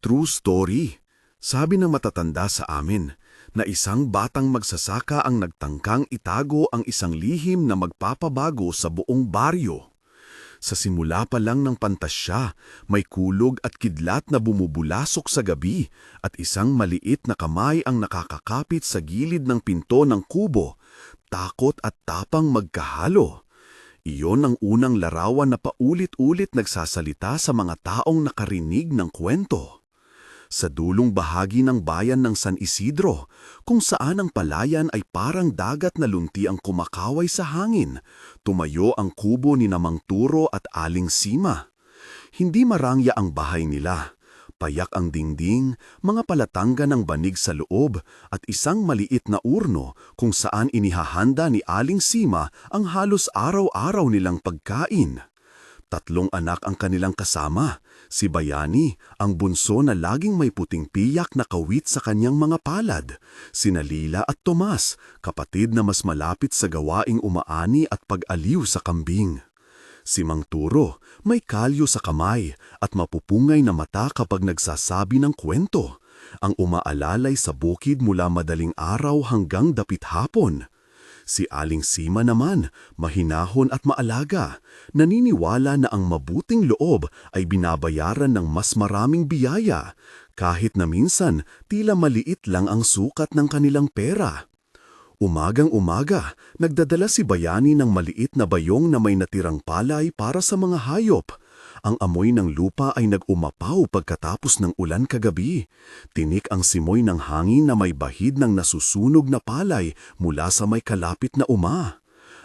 True story. Sabi ng matatanda sa amin na isang batang magsasaka ang nagtangkang itago ang isang lihim na magpapabago sa buong baryo. Sa simula pa lang ng pantasya, may kulog at kidlat na bumubulasok sa gabi at isang maliit na kamay ang nakakakapit sa gilid ng pinto ng kubo, takot at tapang magkahalo. Iyon ang unang larawan na paulit-ulit nagsasalita sa mga taong nakarinig ng kwento. Sa dulong bahagi ng bayan ng San Isidro, kung saan ang palayan ay parang dagat na lunti ang kumakaway sa hangin, tumayo ang kubo ni Mang Turo at Aling Sima. Hindi marangya ang bahay nila. Payak ang dingding, mga palatangga ng banig sa loob at isang maliit na urno kung saan inihahanda ni Aling Sima ang halos araw-araw nilang pagkain. 3 anak ang kanilang kasama, si Bayani, ang bunso na laging may puting piyak na kawit sa kanyang mga palad, sina Lila at Tomas, kapatid na mas malapit sa gawaing umaani at pag-aliw sa kambing. Si Mang Turo, may kalyo sa kamay at mapupungay na mata kapag nagsasabi ng kwento, ang umaalalay sa bukid mula madaling araw hanggang dapit hapon. Si Aling Sima naman, mahinahon at maalaga, naniniwala na ang mabuting loob ay binabayaran ng mas maraming biyaya, kahit na minsan tila maliit lang ang sukat ng kanilang pera. Umagang-umaga, nagdadala si Bayani ng maliit na bayong na may natirang palay para sa mga hayop. Ang amoy ng lupa ay nag-umapaw pagkatapos ng ulan kagabi. Tinik ang simoy ng hangin na may bahid ng nasusunog na palay mula sa may kalapit na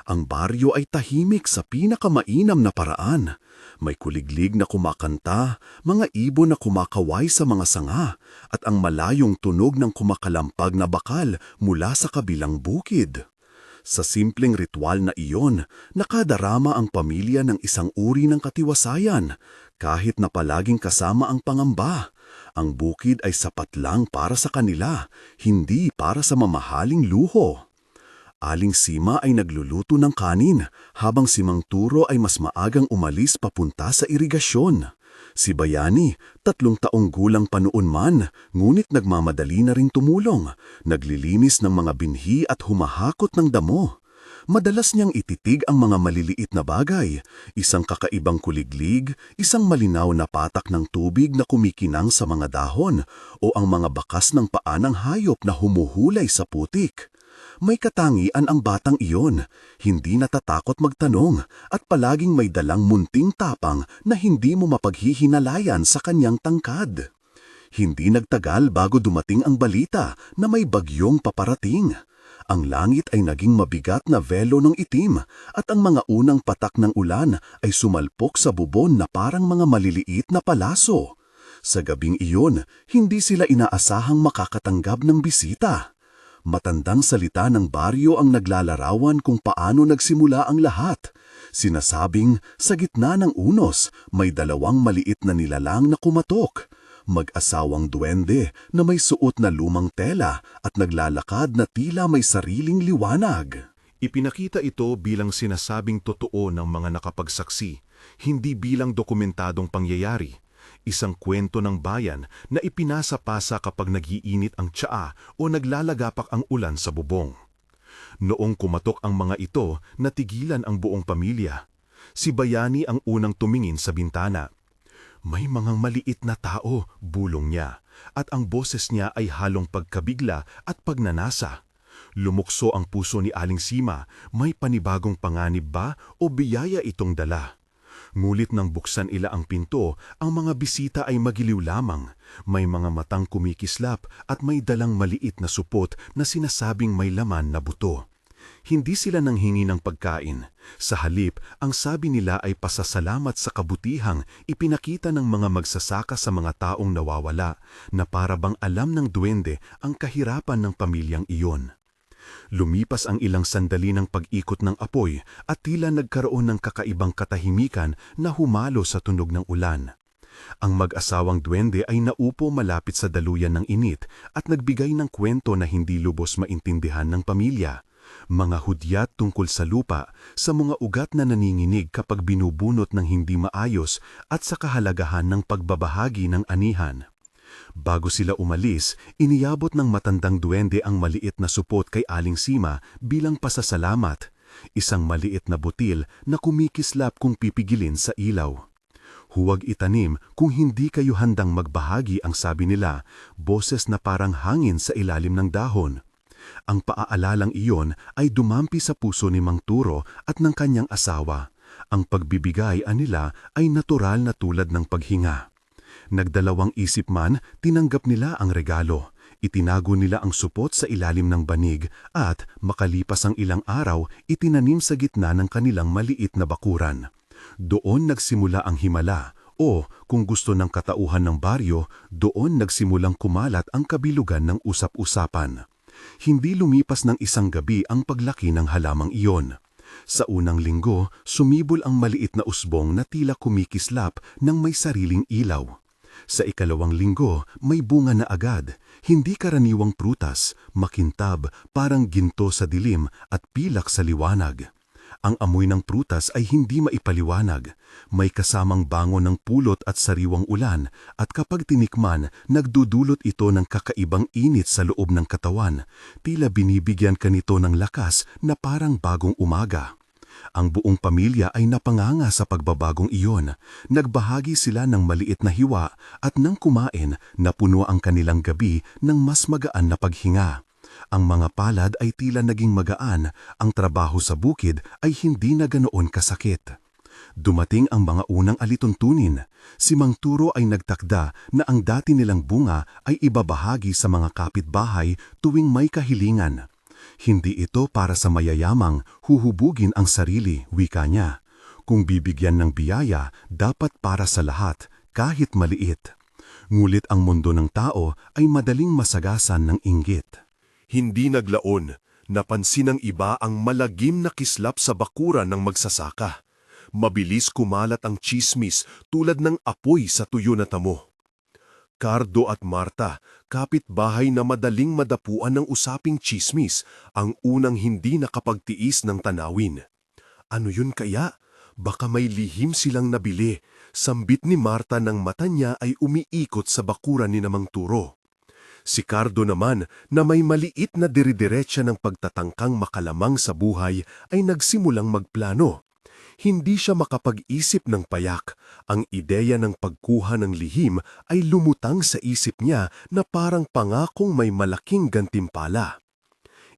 Ang baryo ay tahimik sa pinakamainam na paraan. May kuliglig na kumakanta, mga ibon na kumakaway sa mga sanga, at ang malayong tunog ng kumakalampag na bakal mula sa kabilang bukid. Sa simpleng ritual na iyon, nakadarama ang pamilya ng isang uri ng katiwasayan, kahit na palaging kasama ang pangamba. Ang bukid ay sapat lang para sa kanila, hindi para sa mamahaling luho. Aling Sima ay nagluluto ng kanin, habang si Mang Turo ay mas maagang umalis papunta sa irigasyon. Si Bayani, 3 taong gulang pa noon man, ngunit nagmamadali na rin tumulong, naglilinis ng mga binhi at humahakot ng damo. Madalas niyang ititig ang mga maliliit na bagay, isang kakaibang kuliglig, isang malinaw na patak ng tubig na kumikinang sa mga dahon, o ang mga bakas ng paa ng hayop na humuhulay sa putik. May katangian ang batang iyon, hindi natatakot magtanong at palaging may dalang munting tapang na hindi mo mapaghihinalayan sa kanyang tangkad. Hindi nagtagal bago dumating ang balita na may bagyong paparating. Ang langit ay naging mabigat na velo ng itim at ang mga unang patak ng ulan ay sumalpok sa bubon na parang mga maliliit na palaso. Sa gabing iyon, hindi sila inaasahang makakatanggap ng bisita. Matandang salita ng baryo ang naglalarawan kung paano nagsimula ang lahat. Sinasabing sa gitna ng unos may 2 maliit na nilalang na kumatok. Mag-asawang duwende na may suot na lumang tela at naglalakad na tila may sariling liwanag. Ipinakita ito bilang sinasabing totoo ng mga nakapagsaksi, hindi bilang dokumentadong pangyayari. Isang kwento ng bayan na ipinasa-pasa kapag nagiinit ang tsaa o naglalagapak ang ulan sa bubong. Noong kumatok ang mga ito, natigilan ang buong pamilya. Si Bayani ang unang tumingin sa bintana. May mga maliit na tao, bulong niya, at ang boses niya ay halong pagkabigla at pagnanasa. Lumukso ang puso ni Aling Sima, may panibagong panganib ba o biyaya itong dala? Ngulit nang buksan ila ang pinto, ang mga bisita ay magiliw lamang. May mga matang kumikislap at may dalang maliit na supot na sinasabing may laman na buto. Hindi sila nanghingi ng pagkain. Sa halip, ang sabi nila ay pasasalamat sa kabutihang ipinakita ng mga magsasaka sa mga taong nawawala, na para bang alam ng duwende ang kahirapan ng pamilyang iyon. Lumipas ang ilang sandali ng pag-ikot ng apoy at tila nagkaroon ng kakaibang katahimikan na humalo sa tunog ng ulan. Ang mag-asawang duwende ay naupo malapit sa daluyan ng init at nagbigay ng kwento na hindi lubos maintindihan ng pamilya. Mga hudyat tungkol sa lupa, sa mga ugat na naninginig kapag binubunot ng hindi maayos at sa kahalagahan ng pagbabahagi ng anihan. Bago sila umalis, iniyabot ng matandang duwende ang maliit na supot kay Aling Sima bilang pasasalamat. Isang maliit na butil na kumikislap kung pipigilin sa ilaw. Huwag itanim kung hindi kayo handang magbahagi, ang sabi nila, boses na parang hangin sa ilalim ng dahon. Ang paaalalang iyon ay dumampi sa puso ni Mang Turo at ng kanyang asawa. Ang pagbibigay nila ay natural na tulad ng paghinga. Nagdalawang isip man, tinanggap nila ang regalo. Itinago nila ang supot sa ilalim ng banig at, makalipas ang ilang araw, itinanim sa gitna ng kanilang maliit na bakuran. Doon nagsimula ang himala, o kung gusto ng katauhan ng baryo, doon nagsimulang kumalat ang kabilugan ng usap-usapan. Hindi lumipas ng isang gabi ang paglaki ng halamang iyon. Sa unang linggo, sumibol ang maliit na usbong na tila kumikislap ng may sariling ilaw. Sa ikalawang linggo, may bunga na agad, hindi karaniwang prutas, makintab, parang ginto sa dilim at pilak sa liwanag. Ang amoy ng prutas ay hindi maipaliwanag, may kasamang bango ng pulot at sariwang ulan, at kapag tinikman, nagdudulot ito ng kakaibang init sa loob ng katawan, tila binibigyan ka nito ng lakas na parang bagong umaga. Ang buong pamilya ay napanganga sa pagbabagong iyon. Nagbahagi sila ng maliit na hiwa at nang kumain, napuno ang kanilang gabi ng mas magaan na paghinga. Ang mga palad ay tila naging magaan, ang trabaho sa bukid ay hindi na ganoon kasakit. Dumating ang mga unang alituntunin. Si Mang Turo ay nagtakda na ang dati nilang bunga ay ibabahagi sa mga kapitbahay tuwing may kahilingan. Hindi ito para sa mayayamang huhubugin ang sarili, wika niya. Kung bibigyan ng biyaya, dapat para sa lahat, kahit maliit. Ngulit ang mundo ng tao ay madaling masagasan ng inggit. Hindi naglaon, napansin ng iba ang malagim na kislap sa bakuran ng magsasaka. Mabilis kumalat ang tsismis tulad ng apoy sa tuyo na tamo. Cardo at Marta, kapitbahay na madaling madapuan ng usaping tsismis, ang unang hindi nakapagtiis ng tanawin. Ano yun kaya? Baka may lihim silang nabili. Sambit ni Marta nang mata niya ay umiikot sa bakuran ni Mang Turo. Si Cardo naman, na may maliit na diridiretsa ng pagtatangkang makalamang sa buhay, ay nagsimulang magplano. Hindi siya makapag-isip ng payak. Ang ideya ng pagkuha ng lihim ay lumutang sa isip niya na parang pangakong may malaking gantimpala.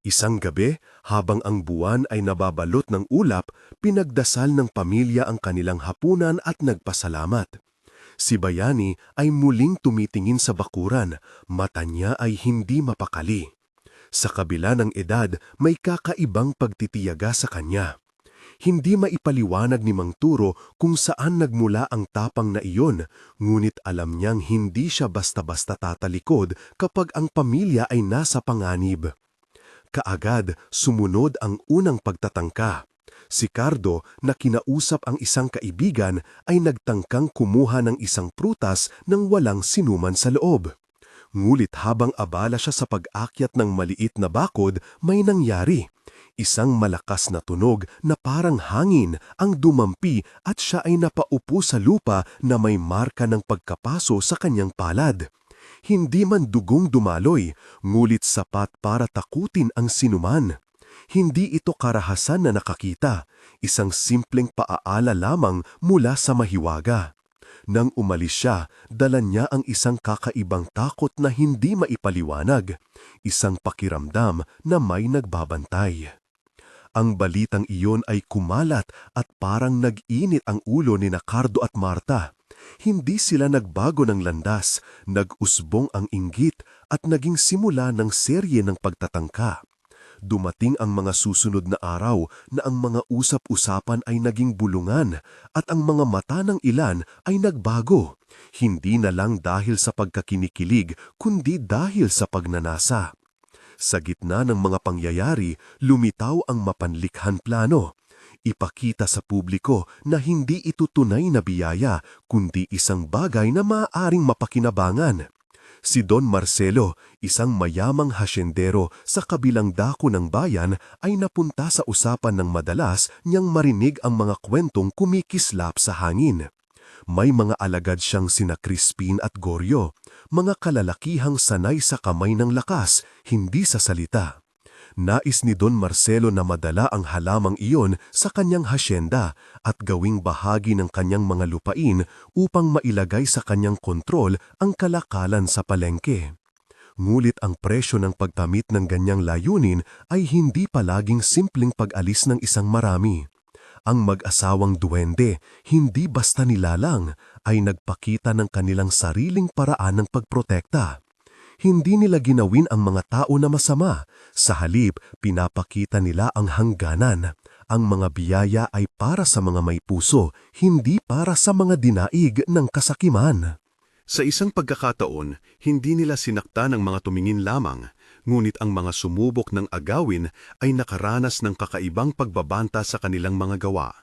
Isang gabi, habang ang buwan ay nababalot ng ulap, pinagdasal ng pamilya ang kanilang hapunan at nagpasalamat. Si Bayani ay muling tumitingin sa bakuran, mata niya ay hindi mapakali. Sa kabila ng edad, may kakaibang pagtitiyaga sa kanya. Hindi maipaliwanag ni Mang Turo kung saan nagmula ang tapang na iyon, ngunit alam niyang hindi siya basta-basta tatalikod kapag ang pamilya ay nasa panganib. Kaagad, sumunod ang unang pagtatangka. Si Cardo, na kinausap ang isang kaibigan, ay nagtangkang kumuha ng isang prutas nang walang sinuman sa loob. Ngulit habang abala siya sa pag-akyat ng maliit na bakod, may nangyari. Isang malakas na tunog na parang hangin ang dumampi at siya ay napaupo sa lupa na may marka ng pagkapaso sa kanyang palad. Hindi man dugong dumaloy, ngulit sapat para takutin ang sinuman. Hindi ito karahasan na nakakita, isang simpleng paaala lamang mula sa mahiwaga. Nang umalis siya, dala niya ang isang kakaibang takot na hindi maipaliwanag, isang pakiramdam na may nagbabantay. Ang balitang iyon ay kumalat at parang nag-init ang ulo ni Cardo at Marta. Hindi sila nagbago ng landas, nag-usbong ang inggit at naging simula ng serye ng pagtatangka. Dumating ang mga susunod na araw na ang mga usap-usapan ay naging bulungan at ang mga mata ng ilan ay nagbago. Hindi na lang dahil sa pagkakinikilig, kundi dahil sa pagnanasa. Sa gitna ng mga pangyayari, lumitaw ang mapanlikhan plano. Ipakita sa publiko na hindi ito tunay na biyaya, kundi isang bagay na maaaring mapakinabangan. Si Don Marcelo, isang mayamang hasyendero sa kabilang dako ng bayan, ay napunta sa usapan ng madalas niyang marinig ang mga kwentong kumikislap sa hangin. May mga alagad siyang sina Crispin at Goryo, mga kalalakihang sanay sa kamay ng lakas, hindi sa salita. Nais ni Don Marcelo na madala ang halamang iyon sa kanyang hasyenda at gawing bahagi ng kanyang mga lupain upang mailagay sa kanyang kontrol ang kalakalan sa palengke. Ngulit ang presyo ng pagkamit ng ganyang layunin ay hindi palaging simpleng pag-alis ng isang marami. Ang mag-asawang duwende, hindi basta nilalang, ay nagpakita ng kanilang sariling paraan ng pagprotekta. Hindi nila ginawin ang mga tao na masama. Sa halip, pinapakita nila ang hangganan. Ang mga biyaya ay para sa mga may puso, hindi para sa mga dinaig ng kasakiman. Sa isang pagkakataon, hindi nila sinakta ng mga tumingin lamang, ngunit ang mga sumubok ng agawin ay nakaranas ng kakaibang pagbabanta sa kanilang mga gawa.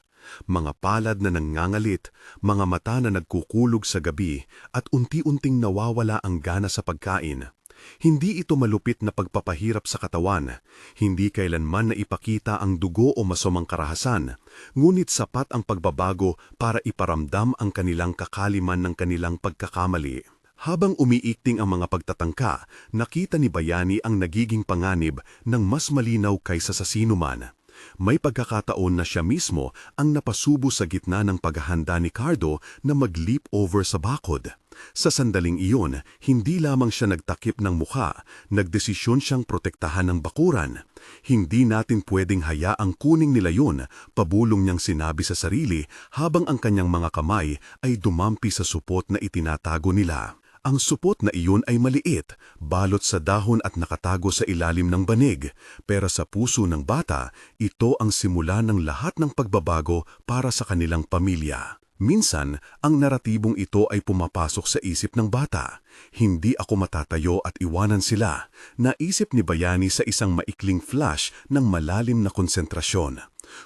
Mga palad na nangangalit, mga mata na nagkukulog sa gabi, at unti-unting nawawala ang gana sa pagkain. Hindi ito malupit na pagpapahirap sa katawan, hindi kailanman na ipakita ang dugo o masamang karahasan, ngunit sapat ang pagbabago para iparamdam ang kanilang kakaliman ng kanilang pagkakamali. Habang umiikting ang mga pagtatangka, nakita ni Bayani ang nagiging panganib ng mas malinaw kaysa sa sinuman. May pagkakataon na siya mismo ang napasubo sa gitna ng paghahanda ni Cardo na mag-leap over sa bakod. Sa sandaling iyon, hindi lamang siya nagtakip ng mukha, nagdesisyon siyang protektahan ng bakuran. Hindi natin pwedeng hayaang kuning nila yun, pabulong niyang sinabi sa sarili habang ang kanyang mga kamay ay dumampi sa supot na itinatago nila. Ang supot na iyon ay maliit, balot sa dahon at nakatago sa ilalim ng banig, pero sa puso ng bata, ito ang simula ng lahat ng pagbabago para sa kanilang pamilya. Minsan, ang naratibong ito ay pumapasok sa isip ng bata. Hindi ako matatayo at iwanan sila, naisip ni Bayani sa isang maikling flash ng malalim na konsentrasyon.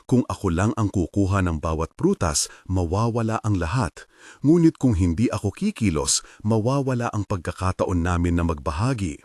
Kung ako lang ang kukuha ng bawat prutas, mawawala ang lahat. Ngunit kung hindi ako kikilos, mawawala ang pagkakataon namin na magbahagi.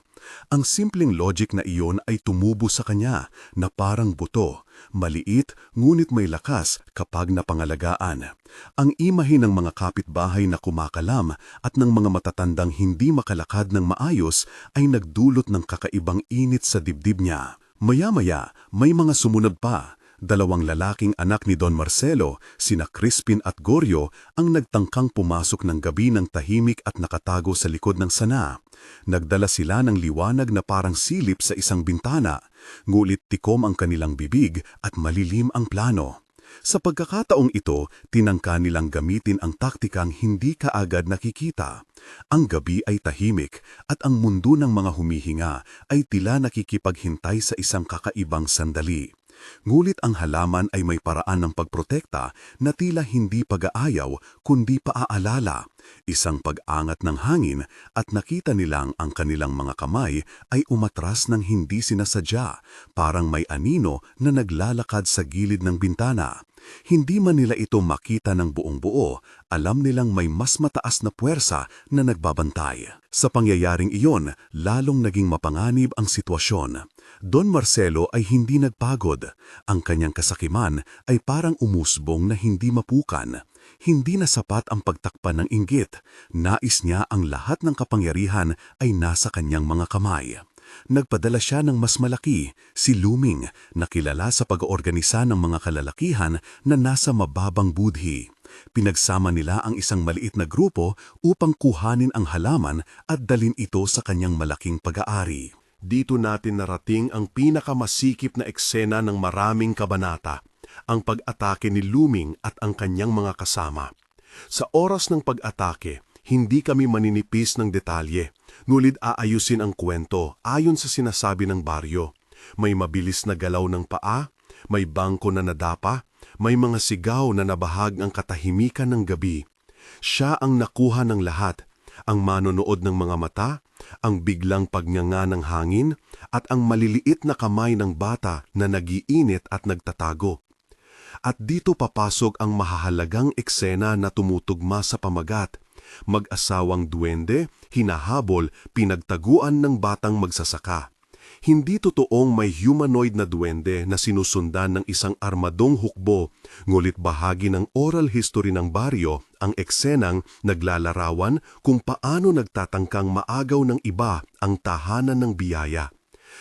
Ang simpleng logic na iyon ay tumubo sa kanya na parang buto, maliit ngunit may lakas kapag napangalagaan. Ang imahe ng mga kapitbahay na kumakalam at ng mga matatandang hindi makalakad ng maayos ay nagdulot ng kakaibang init sa dibdib niya. Maya-maya, may mga sumunod pa. Dalawang lalaking anak ni Don Marcelo, sina Crispin at Goryo, ang nagtangkang pumasok ng gabi ng tahimik at nakatago sa likod ng sana. Nagdala sila ng liwanag na parang silip sa isang bintana, ngulit tikom ang kanilang bibig at malilim ang plano. Sa pagkakataong ito, tinangka nilang gamitin ang taktikang hindi kaagad nakikita. Ang gabi ay tahimik at ang mundo ng mga humihinga ay tila nakikipaghintay sa isang kakaibang sandali. Ngulit ang halaman ay may paraan ng pagprotekta na tila hindi pag-aayaw kundi paaalala. Isang pag-angat ng hangin at nakita nilang ang kanilang mga kamay ay umatras ng hindi sinasadya, parang may anino na naglalakad sa gilid ng bintana. Hindi man nila ito makita ng buong buo, alam nilang may mas mataas na puwersa na nagbabantay. Sa pangyayaring iyon, lalong naging mapanganib ang sitwasyon. Don Marcelo ay hindi nagpagod. Ang kanyang kasakiman ay parang umusbong na hindi mapukan. Hindi na sapat ang pagtakpan ng inggit. Nais niya ang lahat ng kapangyarihan ay nasa kanyang mga kamay. Nagpadala siya ng mas malaki, si Luming, na kilala sa pag-oorganisa ng mga kalalakihan na nasa mababang budhi. Pinagsama nila ang isang maliit na grupo upang kuhanin ang halaman at dalin ito sa kanyang malaking pag-aari. Dito natin narating ang pinakamasikip na eksena ng maraming kabanata, ang pag-atake ni Luming at ang kanyang mga kasama. Sa oras ng pag-atake, hindi kami maninipis ng detalye, ngunit aayusin ang kwento ayon sa sinasabi ng baryo. May mabilis na galaw ng paa, may bangko na nadapa, may mga sigaw na nabahag ang katahimikan ng gabi. Siya ang nakuha ng lahat, ang manonood ng mga mata, ang biglang pagnganga ng hangin, at ang maliliit na kamay ng bata na nagiinit at nagtatago. At dito papasok ang mahahalagang eksena na tumutugma sa pamagat. Mag-asawang duwende, hinahabol, pinagtaguan ng batang magsasaka. Hindi totoong may humanoid na duwende na sinusundan ng isang armadong hukbo, ngulit bahagi ng oral history ng baryo ang eksenang naglalarawan kung paano nagtatangkang maagaw ng iba ang tahanan ng biyaya.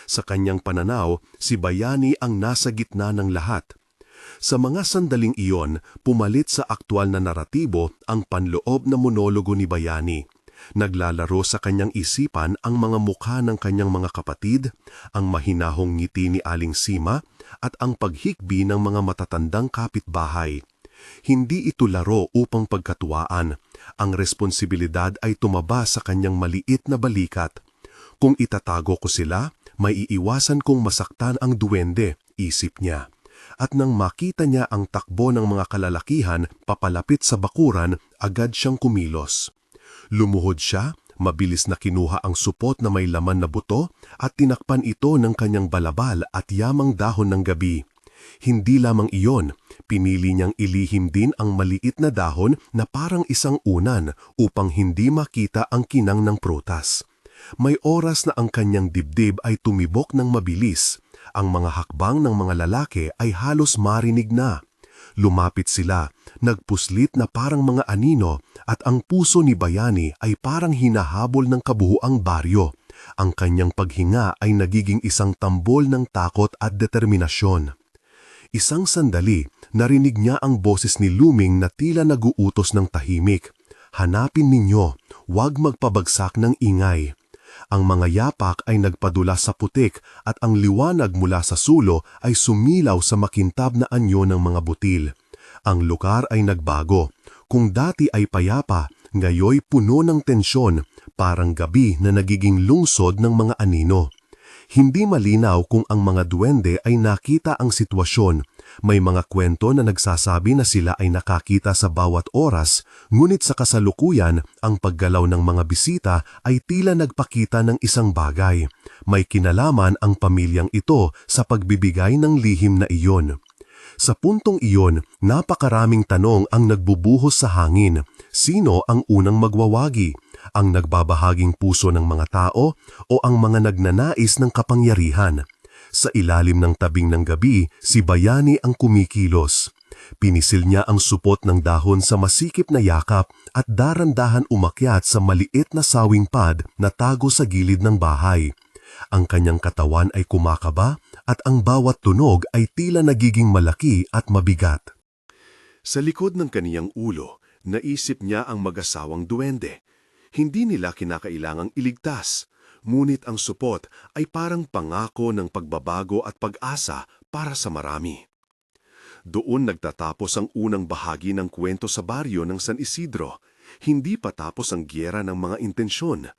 Sa kanyang pananaw, si Bayani ang nasa gitna ng lahat. Sa mga sandaling iyon, pumalit sa aktwal na naratibo ang panloob na monologo ni Bayani. Naglalaro sa kanyang isipan ang mga mukha ng kanyang mga kapatid, ang mahinahong ngiti ni Aling Sima, at ang paghikbi ng mga matatandang kapitbahay. Hindi ito laro upang pagkatuwaan. Ang responsibilidad ay tumaba sa kanyang maliit na balikat. Kung itatago ko sila, may iiwasan kong masaktan ang duwende, isip niya. At nang makita niya ang takbo ng mga kalalakihan papalapit sa bakuran, agad siyang kumilos. Lumuhod siya, mabilis na kinuha ang supot na may laman na buto at tinakpan ito ng kanyang balabal at yamang dahon ng gabi. Hindi lamang iyon, pinili niyang ilihim din ang maliit na dahon na parang isang unan upang hindi makita ang kinang ng prutas. May oras na ang kanyang dibdib ay tumibok ng mabilis. Ang mga hakbang ng mga lalaki ay halos marinig na. Lumapit sila, nagpuslit na parang mga anino, at ang puso ni Bayani ay parang hinahabol ng kabuuang baryo. Ang kanyang paghinga ay nagiging isang tambol ng takot at determinasyon. Isang sandali, narinig niya ang boses ni Luming na tila naguutos ng tahimik. Hanapin ninyo, huwag magpabagsak ng ingay. Ang mga yapak ay nagpadula sa putik at ang liwanag mula sa sulo ay sumilaw sa makintab na anyo ng mga butil. Ang lugar ay nagbago. Kung dati ay payapa, ngayoy puno ng tensyon, parang gabi na nagiging lungsod ng mga anino. Hindi malinaw kung ang mga duwende ay nakita ang sitwasyon. May mga kwento na nagsasabi na sila ay nakakita sa bawat oras, ngunit sa kasalukuyan, ang paggalaw ng mga bisita ay tila nagpakita ng isang bagay. May kinalaman ang pamilyang ito sa pagbibigay ng lihim na iyon. Sa puntong iyon, napakaraming tanong ang nagbubuhos sa hangin. Sino ang unang magwawagi? Ang nagbabahaging puso ng mga tao o ang mga nagnanais ng kapangyarihan? Sa ilalim ng tabing ng gabi, si Bayani ang kumikilos. Pinisil niya ang supot ng dahon sa masikip na yakap at daran-dahan umakyat sa maliit na sawing pad na tago sa gilid ng bahay. Ang kanyang katawan ay kumakaba at ang bawat tunog ay tila nagiging malaki at mabigat. Sa likod ng kaniyang ulo, naisip niya ang mag-asawang duwende. Hindi nila kinakailangang iligtas, ngunit ang supot ay parang pangako ng pagbabago at pag-asa para sa marami. Doon nagtatapos ang unang bahagi ng kwento sa baryo ng San Isidro. Hindi pa tapos ang giyera ng mga intensyon.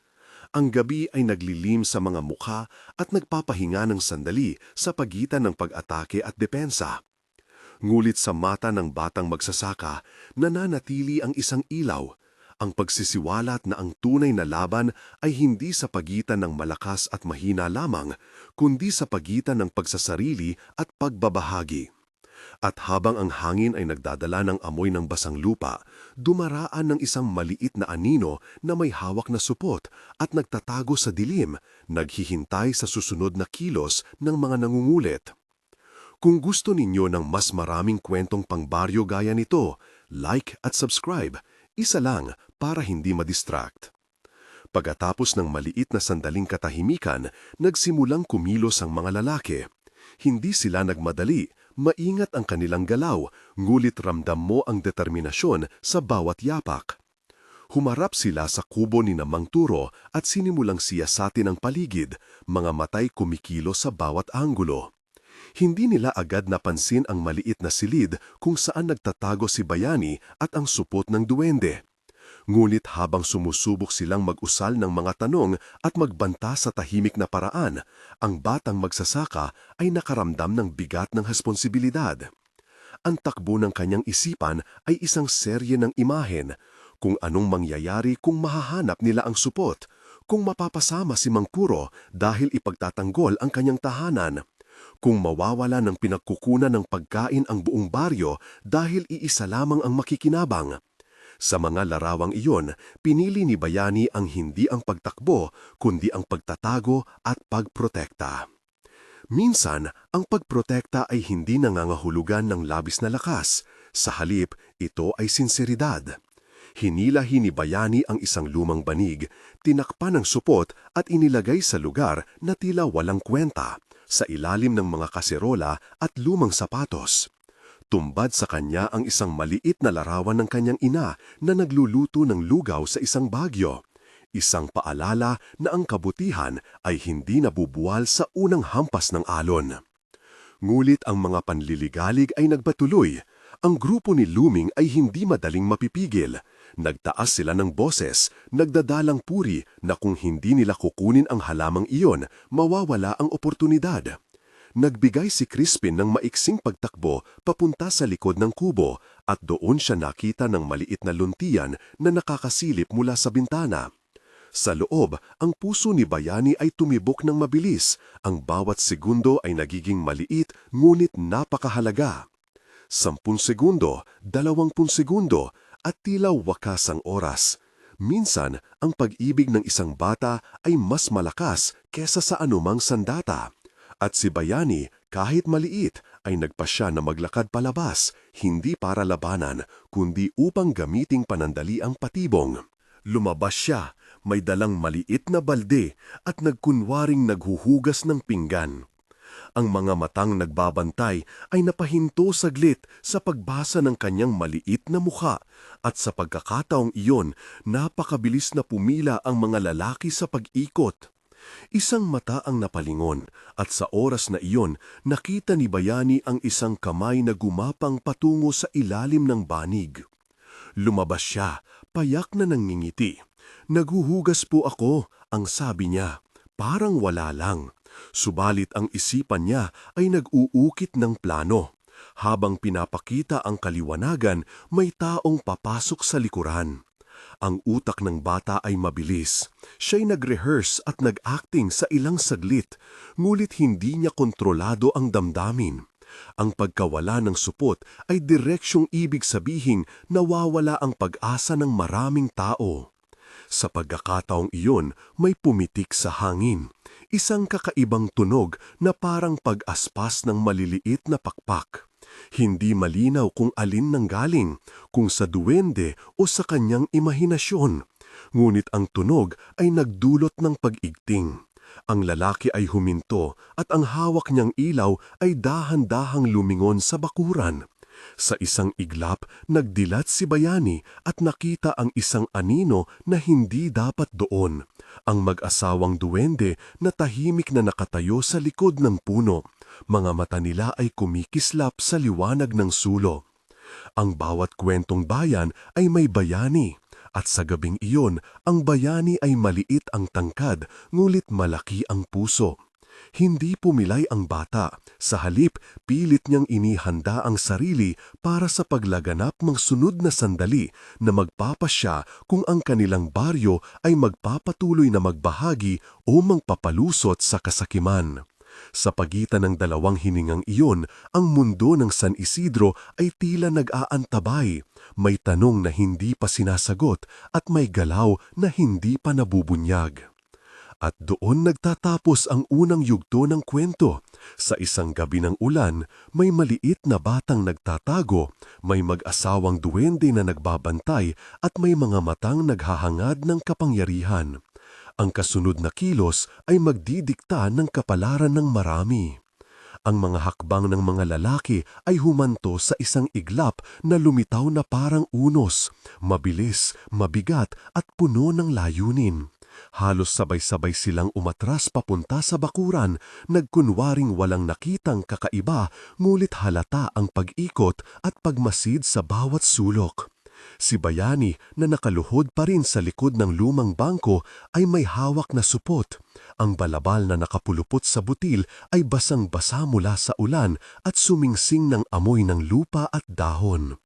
Ang gabi ay naglilim sa mga mukha at nagpapahinga ng sandali sa pagitan ng pag-atake at depensa. Ngulit sa mata ng batang magsasaka, nananatili ang isang ilaw, ang pagsisiwalat na ang tunay na laban ay hindi sa pagitan ng malakas at mahina lamang, kundi sa pagitan ng pagsasarili at pagbabahagi. At habang ang hangin ay nagdadala ng amoy ng basang lupa, dumaraan ng isang maliit na anino na may hawak na supot at nagtatago sa dilim, naghihintay sa susunod na kilos ng mga nangungulit. Kung gusto ninyo ng mas maraming kwentong pangbaryo gaya nito, like at subscribe. Isa lang para hindi madistract. Pagkatapos ng maliit na sandaling katahimikan, nagsimulang kumilos ang mga lalaki. Hindi sila nagmadali, maingat ang kanilang galaw, ngulit ramdam mo ang determinasyon sa bawat yapak. Humarap sila sa kubo ni Mang Turo at sinimulang siyasatin ang paligid, mga matay kumikilos sa bawat anggulo. Hindi nila agad napansin ang maliit na silid kung saan nagtatago si Bayani at ang supot ng duwende. Ngunit habang sumusubok silang mag-usal ng mga tanong at magbanta sa tahimik na paraan, ang batang magsasaka ay nakaramdam ng bigat ng responsibilidad. Ang takbo ng kanyang isipan ay isang serye ng imahen, kung anong mangyayari kung mahahanap nila ang supot, kung mapapasama si Mang Turo dahil ipagtatanggol ang kanyang tahanan, kung mawawala ng pinagkukunan ng pagkain ang buong baryo dahil iisa lamang ang makikinabang. Sa mga larawang iyon, pinili ni Bayani ang hindi ang pagtakbo, kundi ang pagtatago at pagprotekta. Minsan, ang pagprotekta ay hindi nangangahulugan ng labis na lakas. Sa halip, ito ay sinseridad. Hinilahi ni Bayani ang isang lumang banig, tinakpan ng supot at inilagay sa lugar na tila walang kwenta, sa ilalim ng mga kaserola at lumang sapatos. Tumbad sa kanya ang isang maliit na larawan ng kanyang ina na nagluluto ng lugaw sa isang bagyo. Isang paalala na ang kabutihan ay hindi nabubuwal sa unang hampas ng alon. Ngulit ang mga panliligalig ay nagpatuloy. Ang grupo ni Luming ay hindi madaling mapipigil. Nagtaas sila ng boses, nagdadalang puri na kung hindi nila kukunin ang halamang iyon, mawawala ang oportunidad. Nagbigay si Crispin ng maiksing pagtakbo papunta sa likod ng kubo at doon siya nakita ng maliit na luntian na nakakasilip mula sa bintana. Sa loob, ang puso ni Bayani ay tumibok ng mabilis. Ang bawat segundo ay nagiging maliit ngunit napakahalaga. 10 segundo, 20 segundo, at tila wakas ang oras. Minsan, ang pag-ibig ng isang bata ay mas malakas kesa sa anumang sandata. At si Bayani, kahit maliit, ay nagpasya na maglakad palabas, hindi para labanan, kundi upang gamiting panandali ang patibong. Lumabas siya, may dalang maliit na balde at nagkunwaring naghuhugas ng pinggan. Ang mga matang nagbabantay ay napahinto saglit sa pagbasa ng kanyang maliit na mukha at sa pagkakataong iyon, napakabilis na pumila ang mga lalaki sa pag-ikot. Isang mata ang napalingon at sa oras na iyon, nakita ni Bayani ang isang kamay na gumapang patungo sa ilalim ng banig. Lumabas siya, payak na nangingiti. "Naghuhugas po ako," ang sabi niya. Parang wala lang. Subalit ang isipan niya ay nag-uukit ng plano. Habang pinapakita ang kaliwanagan, may taong papasok sa likuran. Ang utak ng bata ay mabilis. Siya'y nag-rehearse at nag-acting sa ilang saglit, ngulit hindi niya kontrolado ang damdamin. Ang pagkawala ng supot ay direksyong ibig sabihing nawawala ang pag-asa ng maraming tao. Sa pagkakataong iyon, may pumitik sa hangin. Isang kakaibang tunog na parang pag-aspas ng maliliit na pakpak. Hindi malinaw kung alin nanggaling, kung sa duwende o sa kanyang imahinasyon. Ngunit ang tunog ay nagdulot ng pag-igting. Ang lalaki ay huminto at ang hawak niyang ilaw ay dahan-dahang lumingon sa bakuran. Sa isang iglap, nagdilat si Bayani at nakita ang isang anino na hindi dapat doon. Ang mag-asawang duwende na tahimik na nakatayo sa likod ng puno. Mga mata nila ay kumikislap sa liwanag ng sulo. Ang bawat kwentong bayan ay may bayani. At sa gabing iyon, ang bayani ay maliit ang tangkad, ngulit malaki ang puso. Hindi pumilay ang bata. Sa halip, pilit niyang inihanda ang sarili para sa paglaganap ng sunod na sandali na magpapasya kung ang kanilang baryo ay magpapatuloy na magbahagi o magpapalusot sa kasakiman. Sa pagitan ng dalawang hiningang iyon, ang mundo ng San Isidro ay tila nag-aantabay. May tanong na hindi pa sinasagot at may galaw na hindi pa nabubunyag. At doon nagtatapos ang unang yugto ng kwento. Sa isang gabi ng ulan, may maliit na batang nagtatago, may mag-asawang duwende na nagbabantay at may mga matang naghahangad ng kapangyarihan. Ang kasunod na kilos ay magdidikta ng kapalaran ng marami. Ang mga hakbang ng mga lalaki ay humanto sa isang iglap na lumitaw na parang unos, mabilis, mabigat at puno ng layunin. Halos sabay-sabay silang umatras papunta sa bakuran, nagkunwaring walang nakitang kakaiba, ngulit halata ang pag-ikot at pagmasid sa bawat sulok. Si Bayani na nakaluhod pa rin sa likod ng lumang bangko ay may hawak na supot. Ang balabal na nakapulupot sa butil ay basang-basa mula sa ulan at sumingsing ng amoy ng lupa at dahon.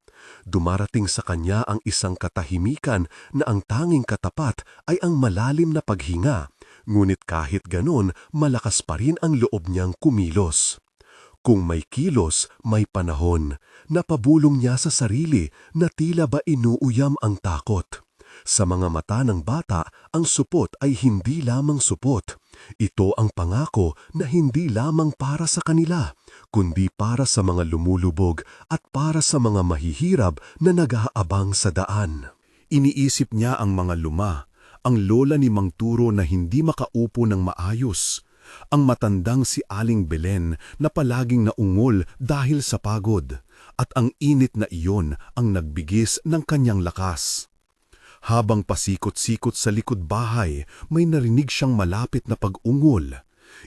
Dumarating sa kanya ang isang katahimikan na ang tanging katapat ay ang malalim na paghinga, ngunit kahit ganon, malakas pa rin ang loob niyang kumilos. Kung may kilos, may panahon. Napabulong niya sa sarili na tila ba inuuyam ang takot. Sa mga mata ng bata, ang supot ay hindi lamang supot. Ito ang pangako na hindi lamang para sa kanila, kundi para sa mga lumulubog at para sa mga mahihirap na nag-aabang sa daan. Iniisip niya ang mga luma, ang lola ni Mang Turo na hindi makaupo ng maayos, ang matandang si Aling Belen na palaging naungol dahil sa pagod, at ang init na iyon ang nagbigis ng kanyang lakas. Habang pasikot-sikot sa likod bahay, may narinig siyang malapit na pag-ungol.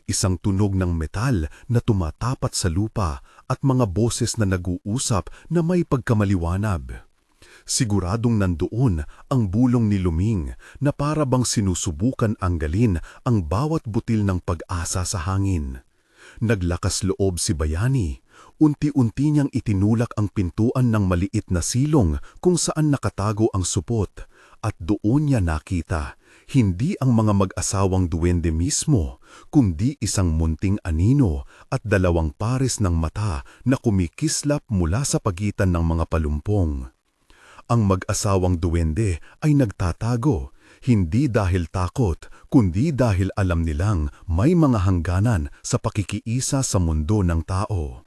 Isang tunog ng metal na tumatapat sa lupa at mga boses na nag-uusap na may pagkamaliwanag. Siguradong nandoon ang bulong ni Luming na para bang sinusubukan anggalin ang bawat butil ng pag-asa sa hangin. Naglakas loob si Bayani. Unti-unti niyang itinulak ang pintuan ng maliit na silong kung saan nakatago ang supot. At doon niya nakita, hindi ang mga mag-asawang duwende mismo, kundi isang munting anino at dalawang pares ng mata na kumikislap mula sa pagitan ng mga palumpong. Ang mag-asawang duwende ay nagtatago, hindi dahil takot, kundi dahil alam nilang may mga hangganan sa pakikiisa sa mundo ng tao.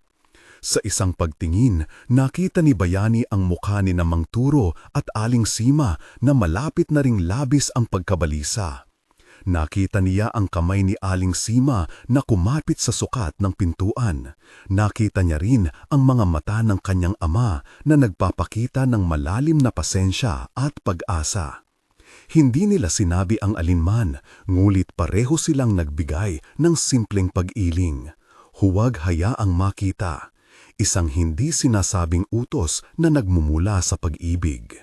Sa isang pagtingin, nakita ni Bayani ang mukha ni Mang Turo at Aling Sima na malapit na ring labis ang pagkabalisa. Nakita niya ang kamay ni Aling Sima na kumapit sa sukat ng pintuan. Nakita niya rin ang mga mata ng kanyang ama na nagpapakita ng malalim na pasensya at pag-asa. Hindi nila sinabi ang alinman, ngulit pareho silang nagbigay ng simpleng pag-iling. Huwag hayaang makita. Isang hindi sinasabing utos na nagmumula sa pag-ibig.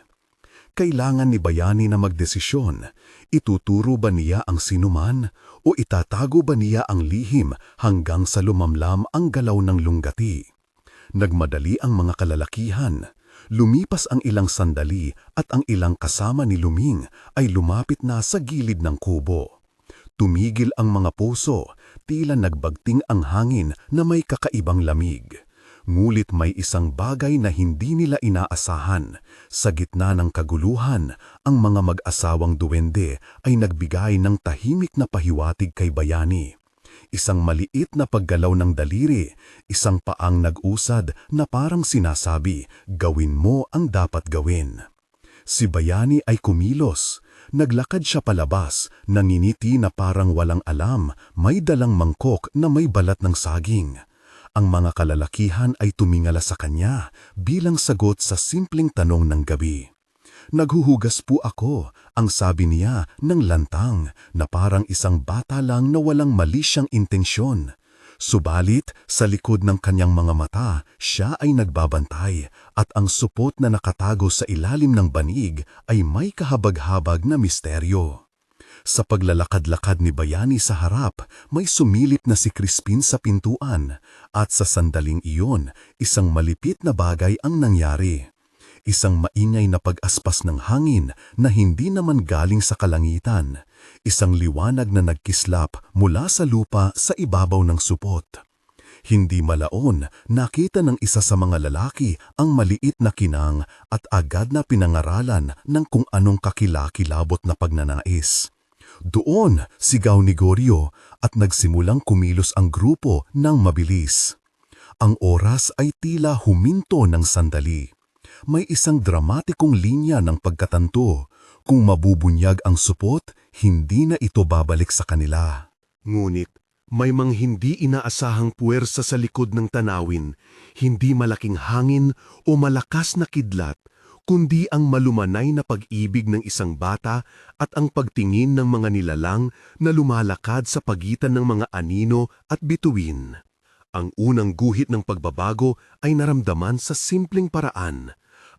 Kailangan ni Bayani na magdesisyon. Ituturo ba niya ang sinuman o itatago ba niya ang lihim hanggang sa lumamlam ang galaw ng lunggati? Nagmadali ang mga kalalakihan. Lumipas ang ilang sandali at ang ilang kasama ni Luming ay lumapit na sa gilid ng kubo. Tumigil ang mga puso, tila nagbagting ang hangin na may kakaibang lamig. Ngulit may isang bagay na hindi nila inaasahan. Sa gitna ng kaguluhan, ang mga mag-asawang duwende ay nagbigay ng tahimik na pahiwatig kay Bayani. Isang maliit na paggalaw ng daliri, isang paang nag-usad na parang sinasabi, "Gawin mo ang dapat gawin." Si Bayani ay kumilos. Naglakad siya palabas, nanginiti na parang walang alam, may dalang mangkok na may balat ng saging. Ang mga kalalakihan ay tumingala sa kanya bilang sagot sa simpleng tanong ng gabi. "Naghuhugas po ako," ang sabi niya ng lantang na parang isang bata lang na walang mali siyang intensyon. Subalit, sa likod ng kanyang mga mata, siya ay nagbabantay at ang supot na nakatago sa ilalim ng banig ay may kahabag-habag na misteryo. Sa paglalakad-lakad ni Bayani sa harap, may sumilip na si Crispin sa pintuan at sa sandaling iyon, isang malipit na bagay ang nangyari. Isang maingay na pag-aspas ng hangin na hindi naman galing sa kalangitan. Isang liwanag na nagkislap mula sa lupa sa ibabaw ng supot. Hindi malaon, nakita ng isa sa mga lalaki ang maliit na kinang at agad na pinangaralan ng kung anong kakilakilabot na pagnanais. Doon, sigaw ni Goryo at nagsimulang kumilos ang grupo ng mabilis. Ang oras ay tila huminto ng sandali. May isang dramatikong linya ng pagkatanto. Kung mabubunyag ang supot, hindi na ito babalik sa kanila. Ngunit, may mga hindi inaasahang puwersa sa likod ng tanawin, hindi malaking hangin o malakas na kidlat, kundi ang malumanay na pag-ibig ng isang bata at ang pagtingin ng mga nilalang na lumalakad sa pagitan ng mga anino at bituin. Ang unang guhit ng pagbabago ay naramdaman sa simpleng paraan.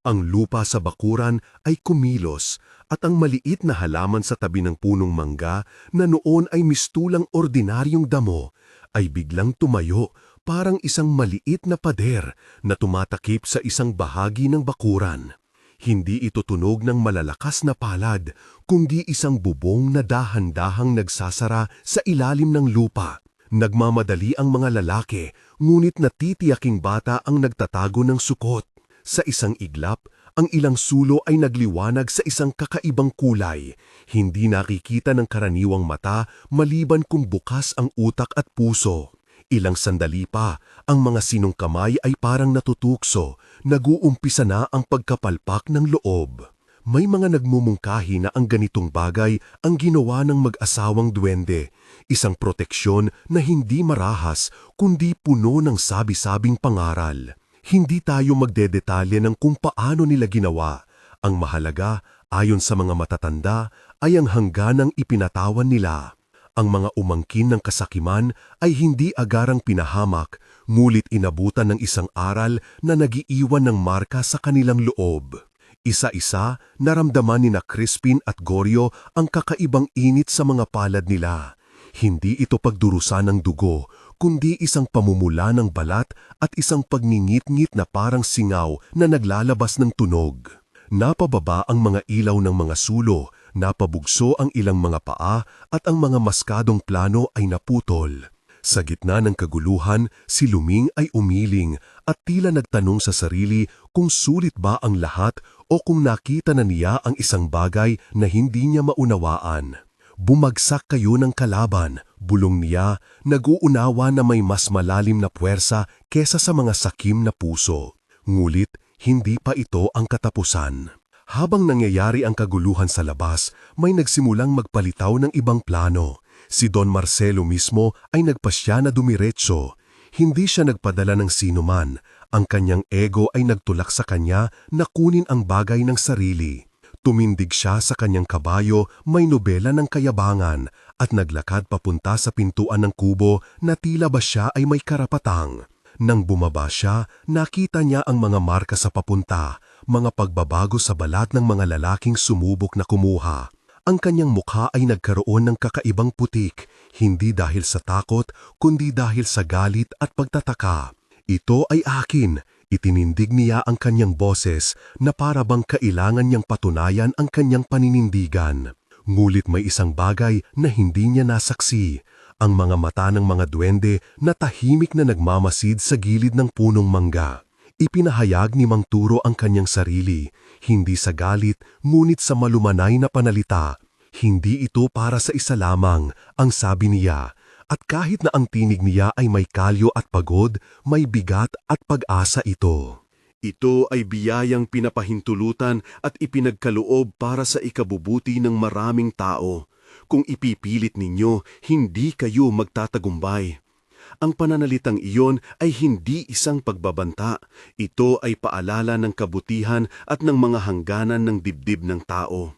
Ang lupa sa bakuran ay kumilos at ang maliit na halaman sa tabi ng punong mangga na noon ay mistulang ordinaryong damo ay biglang tumayo parang isang maliit na pader na tumatakip sa isang bahagi ng bakuran. Hindi ito tunog ng malalakas na palad, kundi isang bubong na dahan-dahang nagsasara sa ilalim ng lupa. Nagmamadali ang mga lalaki, ngunit natitiyaking bata ang nagtatago ng sukot. Sa isang iglap, ang ilang sulo ay nagliwanag sa isang kakaibang kulay. Hindi nakikita ng karaniwang mata maliban kung bukas ang utak at puso. Ilang sandali pa, ang mga sinong kamay ay parang natutukso, nag-uumpisa na ang pagkapalpak ng loob. May mga nagmumungkahi na ang ganitong bagay ang ginawa ng mag-asawang duwende, isang proteksyon na hindi marahas kundi puno ng sabi-sabing pangaral. Hindi tayo magdedetalye ng kung paano nila ginawa. Ang mahalaga, ayon sa mga matatanda, ay ang hangganang ipinatawan nila. Ang mga umangkin ng kasakiman ay hindi agarang pinahamak, ngulit inabutan ng isang aral na nagiiwan ng marka sa kanilang loob. Isa-isa, naramdaman ni Crispin at Goryo ang kakaibang init sa mga palad nila. Hindi ito pagdurusa ng dugo, kundi isang pamumula ng balat at isang pagngingit-ngit na parang singaw na naglalabas ng tunog. Napababa ang mga ilaw ng mga sulo, napabugso ang ilang mga paa at ang mga maskadong plano ay naputol. Sa gitna ng kaguluhan, si Luming ay umiling at tila nagtanong sa sarili kung sulit ba ang lahat o kung nakita na niya ang isang bagay na hindi niya maunawaan. Bumagsak kayo ng kalaban, bulong niya, nag-uunawa na may mas malalim na puwersa kesa sa mga sakim na puso. Ngulit, hindi pa ito ang katapusan. Habang nangyayari ang kaguluhan sa labas, may nagsimulang magpalitaw ng ibang plano. Si Don Marcelo mismo ay nagpasya na dumiretso. Hindi siya nagpadala ng sinuman. Ang kanyang ego ay nagtulak sa kanya na kunin ang bagay ng sarili. Tumindig siya sa kanyang kabayo, may nobela ng kayabangan, at naglakad papunta sa pintuan ng kubo na tila ba siya ay may karapatang. Nang bumaba siya, nakita niya ang mga marka sa papunta, mga pagbabago sa balat ng mga lalaking sumubok na kumuha. Ang kanyang mukha ay nagkaroon ng kakaibang putik, hindi dahil sa takot, kundi dahil sa galit at pagtataka. Ito ay akin. Itinindig niya ang kanyang boses na para bang kailangan niyang patunayan ang kanyang paninindigan. Ngulit may isang bagay na hindi niya nasaksi. Ang mga mata ng mga duwende na tahimik na nagmamasid sa gilid ng punong mangga. Ipinahayag ni Mang Turo ang kanyang sarili, hindi sa galit, ngunit sa malumanay na panalita. Hindi ito para sa isa lamang, ang sabi niya. At kahit na ang tinig niya ay may kalyo at pagod, may bigat at pag-asa ito. Ito ay biyayang pinapahintulutan at ipinagkaloob para sa ikabubuti ng maraming tao. Kung ipipilit ninyo, hindi kayo magtatagumpay. Ang pananalitang iyon ay hindi isang pagbabanta. Ito ay paalala ng kabutihan at ng mga hangganan ng dibdib ng tao.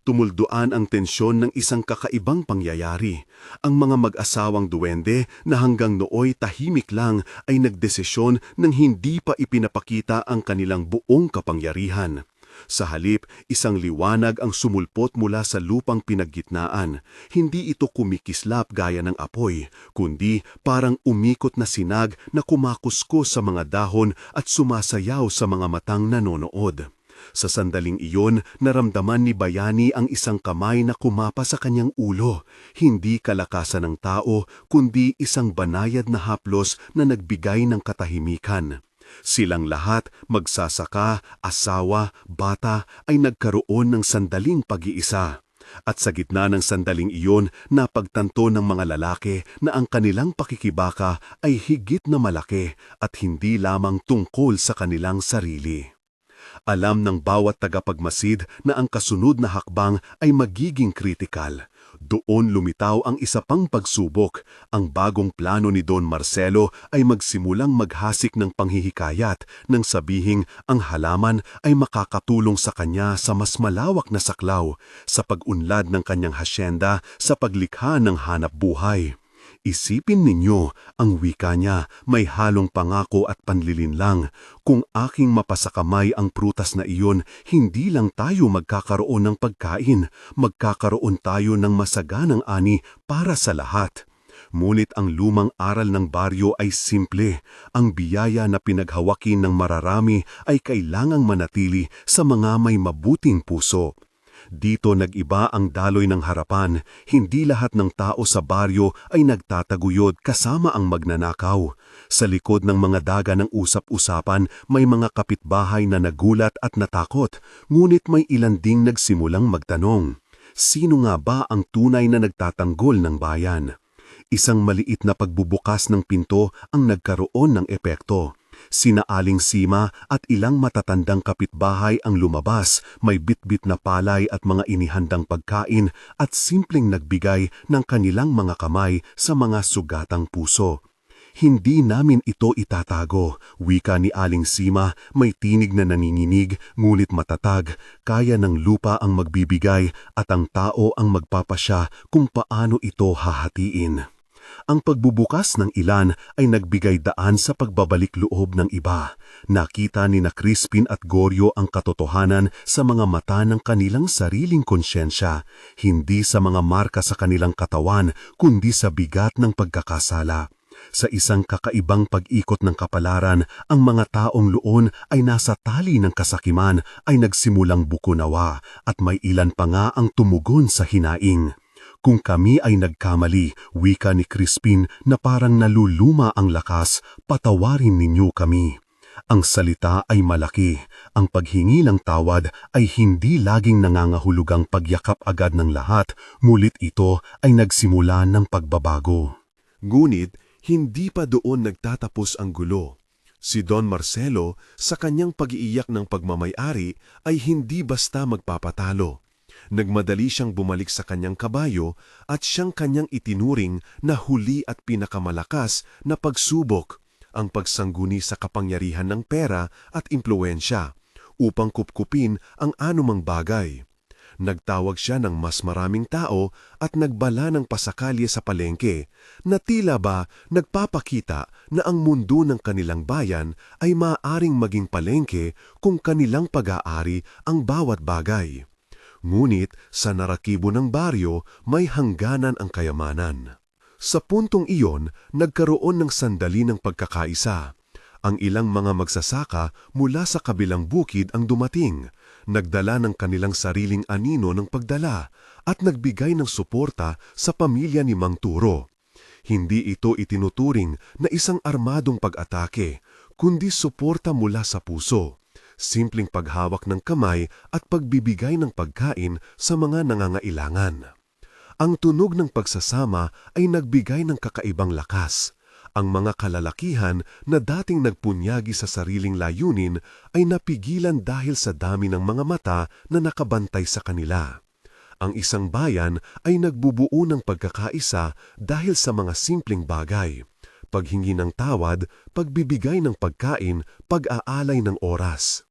Tumulduan ang tensyon ng isang kakaibang pangyayari. Ang mga mag-asawang duwende na hanggang nooy tahimik lang ay nagdesisyon nang hindi pa ipinapakita ang kanilang buong kapangyarihan. Sa halip, isang liwanag ang sumulpot mula sa lupang pinaggitnaan. Hindi ito kumikislap gaya ng apoy, kundi parang umikot na sinag na kumakuskos sa mga dahon at sumasayaw sa mga matang nanonood. Sa sandaling iyon, naramdaman ni Bayani ang isang kamay na kumapa sa kanyang ulo. Hindi kalakasan ng tao, kundi isang banayad na haplos na nagbigay ng katahimikan. Silang lahat, magsasaka, asawa, bata, ay nagkaroon ng sandaling pag-iisa. At sa gitna ng sandaling iyon, napagtanto ng mga lalaki na ang kanilang pakikibaka ay higit na malaki at hindi lamang tungkol sa kanilang sarili. Alam ng bawat tagapagmasid na ang kasunod na hakbang ay magiging kritikal. Doon lumitaw ang isa pang pagsubok. Ang bagong plano ni Don Marcelo ay magsimulang maghasik ng panghihikayat nang sabihing ang halaman ay makakatulong sa kanya sa mas malawak na saklaw, sa pag-unlad ng kanyang hasyenda, sa paglikha ng hanap buhay. Isipin ninyo, ang wika niya may halong pangako at panlilinlang. Kung aking mapasakamay ang prutas na iyon, hindi lang tayo magkakaroon ng pagkain, magkakaroon tayo ng masaganang ani para sa lahat. Ngunit ang lumang aral ng baryo ay simple. Ang biyaya na pinaghawakin ng mararami ay kailangang manatili sa mga may mabuting puso. Dito nag-iba ang daloy ng harapan. Hindi lahat ng tao sa baryo ay nagtataguyod kasama ang magnanakaw. Sa likod ng mga daga ng usap-usapan, may mga kapitbahay na nagulat at natakot. Ngunit may ilan ding nagsimulang magtanong. Sino nga ba ang tunay na nagtatanggol ng bayan? Isang maliit na pagbubukas ng pinto ang nagkaroon ng epekto. Sina Aling Sima at ilang matatandang kapitbahay ang lumabas, may bitbit na palay at mga inihandang pagkain at simpleng nagbigay ng kanilang mga kamay sa mga sugatang puso. Hindi namin ito itatago, wika ni Aling Sima, may tinig na nanginginig, ngulit matatag, kaya ng lupa ang magbibigay at ang tao ang magpapasya kung paano ito hahatiin. Ang pagbubukas ng ilan ay nagbigay daan sa pagbabalik loob ng iba. Nakita ni na Crispin at Goryo ang katotohanan sa mga mata ng kanilang sariling konsyensya, hindi sa mga marka sa kanilang katawan, kundi sa bigat ng pagkakasala. Sa isang kakaibang pag-ikot ng kapalaran, ang mga taong loon ay nasa tali ng kasakiman ay nagsimulang bukunawa at may ilan pa nga ang tumugon sa hinaing. Kung kami ay nagkamali, wika ni Crispin na parang naluluma ang lakas, patawarin ninyo kami. Ang salita ay malaki, ang paghingi ng tawad ay hindi laging nangangahulugang pagyakap agad ng lahat, ngunit ito ay nagsimula ng pagbabago. Ngunit, hindi pa doon nagtatapos ang gulo. Si Don Marcelo, sa kanyang pag-iiyak ng pagmamayari, ay hindi basta magpapatalo. Nagmadali siyang bumalik sa kanyang kabayo at siyang kanyang itinuring na huli at pinakamalakas na pagsubok, ang pagsangguni sa kapangyarihan ng pera at impluwensya, upang kupkupin ang anumang bagay. Nagtawag siya ng mas maraming tao at nagbala ng pasakalye sa palengke na tila ba nagpapakita na ang mundo ng kanilang bayan ay maaaring maging palengke kung kanilang pag-aari ang bawat bagay. Ngunit sa narakibo ng baryo may hangganan ang kayamanan. Sa puntong iyon, nagkaroon ng sandali ng pagkakaisa. Ang ilang mga magsasaka mula sa kabilang bukid ang dumating, nagdala ng kanilang sariling anino ng pagdala at nagbigay ng suporta sa pamilya ni Mang Turo. Hindi ito itinuturing na isang armadong pag-atake, kundi suporta mula sa puso. Simpleng paghawak ng kamay at pagbibigay ng pagkain sa mga nangangailangan. Ang tunog ng pagsasama ay nagbigay ng kakaibang lakas. Ang mga kalalakihan na dating nagpunyagi sa sariling layunin ay napigilan dahil sa dami ng mga mata na nakabantay sa kanila. Ang isang bayan ay nagbubuo ng pagkakaisa dahil sa mga simpleng bagay. Paghingi ng tawad, pagbibigay ng pagkain, pag-aalay ng oras.